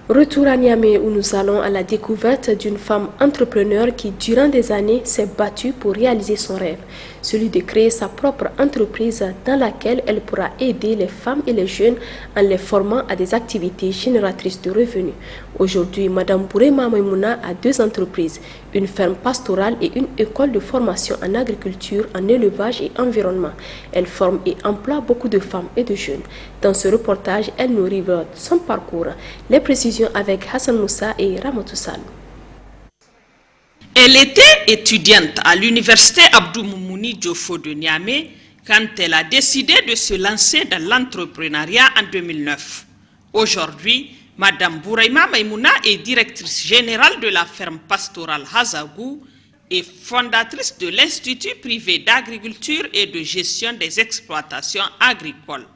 Retour à Niamey où nous allons à la découverte d'une femme entrepreneur qui, durant des années, s'est battue pour réaliser son rêve, celui de créer sa propre entreprise dans laquelle elle pourra aider les femmes et les jeunes en les formant à des activités génératrices de revenus. Aujourd'hui, Madame Bourema Maïmouna a deux entreprises, une ferme pastorale et une école de formation en agriculture, en élevage et environnement. Elle forme et emploie beaucoup de femmes et de jeunes. Dans ce reportage, elle nous révèle son parcours. Les précisions avec Hassan Moussa et Ramatou Sall. Elle était étudiante à l'université Abdou Moumouni Diofo de Niamey quand elle a décidé de se lancer dans l'entrepreneuriat en 2009. Aujourd'hui, Madame Bourema Maïmouna est directrice générale de la ferme pastorale Hazagou et fondatrice de l'Institut privé d'agriculture et de gestion des exploitations agricoles.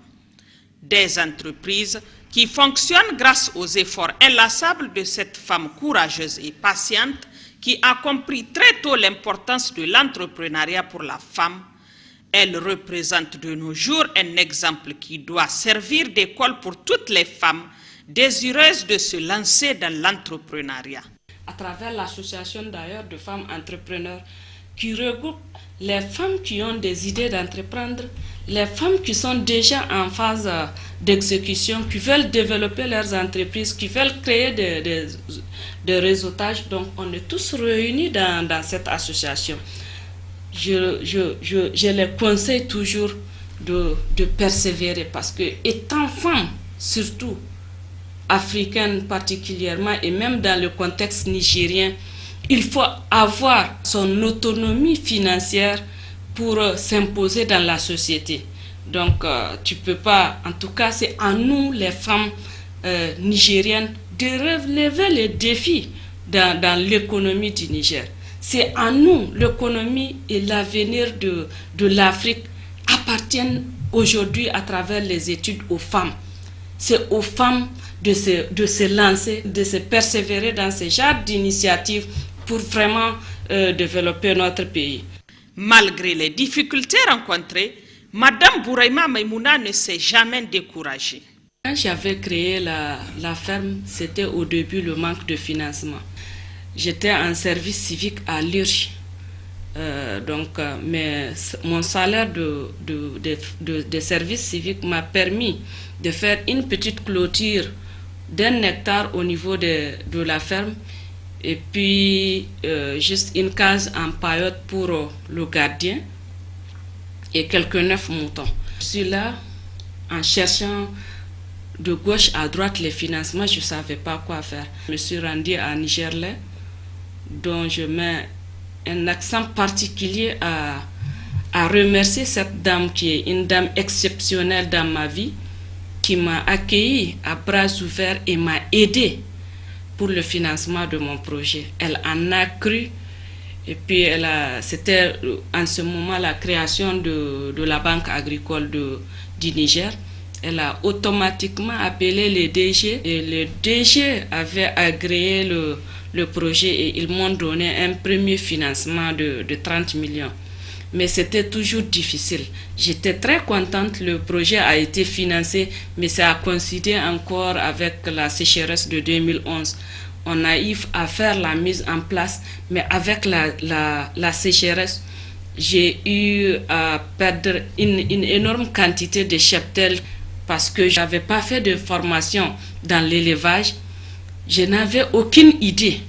Des entreprises qui fonctionnent grâce aux efforts inlassables de cette femme courageuse et patiente qui a compris très tôt l'importance de l'entrepreneuriat pour la femme. Elle représente de nos jours un exemple qui doit servir d'école pour toutes les femmes désireuses de se lancer dans l'entrepreneuriat. À travers l'association d'ailleurs de femmes entrepreneurs qui regroupe les femmes qui ont des idées d'entreprendre, les femmes qui sont déjà en phase d'exécution, qui veulent développer leurs entreprises, qui veulent créer des réseautages. Donc on est tous réunis dans cette association. Je les conseille toujours de persévérer parce que étant femme, surtout africaine particulièrement et même dans le contexte nigérien, il faut avoir son autonomie financière pour s'imposer dans la société. Donc, tu peux pas, en tout cas, c'est à nous, les femmes nigériennes, de relever les défis dans l'économie du Niger. C'est à nous, l'économie et l'avenir de l'Afrique appartiennent aujourd'hui à travers les études aux femmes. C'est aux femmes de se lancer, de se persévérer dans ce genre d'initiatives pour vraiment développer notre pays. Malgré les difficultés rencontrées, Madame Bourema Maïmouna ne s'est jamais découragée. Quand j'avais créé la ferme, c'était au début le manque de financement. J'étais en service civique à l'URSH. Mais mon salaire de service civique m'a permis de faire une petite clôture d'1 hectare au niveau de la ferme et puis juste une case en paillote pour le gardien et quelques 9 moutons. Je suis là en cherchant de gauche à droite les financements, je ne savais pas quoi faire. Je me suis rendue à Nigerlais, dont je mets un accent particulier à remercier cette dame qui est une dame exceptionnelle dans ma vie, qui m'a accueilli à bras ouverts et m'a aidé pour le financement de mon projet. Elle en a cru et puis c'était en ce moment la création de la Banque agricole du Niger. Elle a automatiquement appelé les DG et le DG avait agréé le projet et ils m'ont donné un premier financement de 30 millions. Mais c'était toujours difficile. J'étais très contente, le projet a été financé, mais ça a coïncidé encore avec la sécheresse de 2011. On a eu à faire la mise en place, mais avec la sécheresse, j'ai eu à perdre une énorme quantité de cheptels parce que je n'avais pas fait de formation dans l'élevage. Je n'avais aucune idée.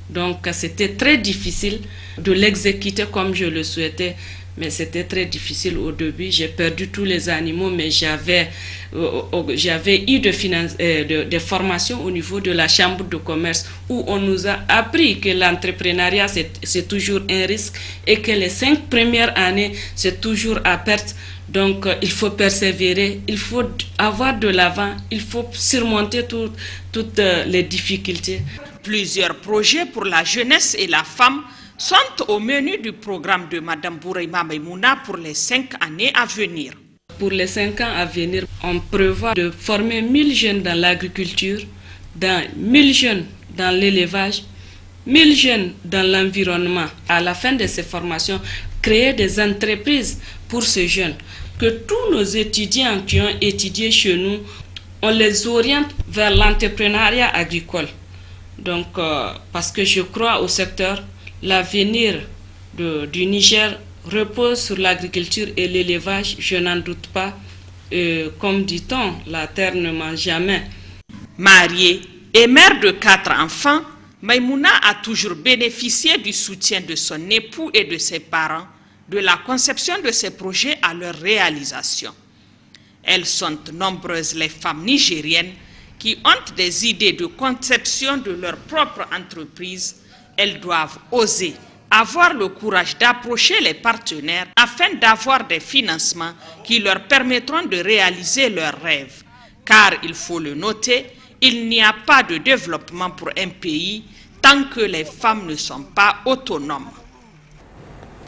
Donc c'était très difficile de l'exécuter comme je le souhaitais, mais c'était très difficile au début. J'ai perdu tous les animaux, mais j'avais eu des formations au niveau de la chambre de commerce où on nous a appris que l'entrepreneuriat c'est toujours un risque et que les 5 premières années c'est toujours à perte. Donc il faut persévérer, il faut avoir de l'avant, il faut surmonter toutes les difficultés. Plusieurs projets pour la jeunesse et la femme sont au menu du programme de Madame Bourema Maïmouna pour les 5 années à venir. Pour les 5 ans à venir, on prévoit de former 1000 jeunes dans l'agriculture, 1000 jeunes dans l'élevage, 1000 jeunes dans l'environnement. À la fin de ces formations, créer des entreprises pour ces jeunes. Que tous nos étudiants qui ont étudié chez nous on les oriente vers l'entrepreneuriat agricole. Donc, parce que je crois au secteur, l'avenir du Niger repose sur l'agriculture et l'élevage, je n'en doute pas. Comme dit-on, la terre ne ment jamais. Mariée et mère de 4 enfants, Maïmouna a toujours bénéficié du soutien de son époux et de ses parents, de la conception de ses projets à leur réalisation. Elles sont nombreuses les femmes nigériennes qui ont des idées de conception de leur propre entreprise. Elles doivent oser, avoir le courage d'approcher les partenaires afin d'avoir des financements qui leur permettront de réaliser leurs rêves. Car il faut le noter, il n'y a pas de développement pour un pays tant que les femmes ne sont pas autonomes.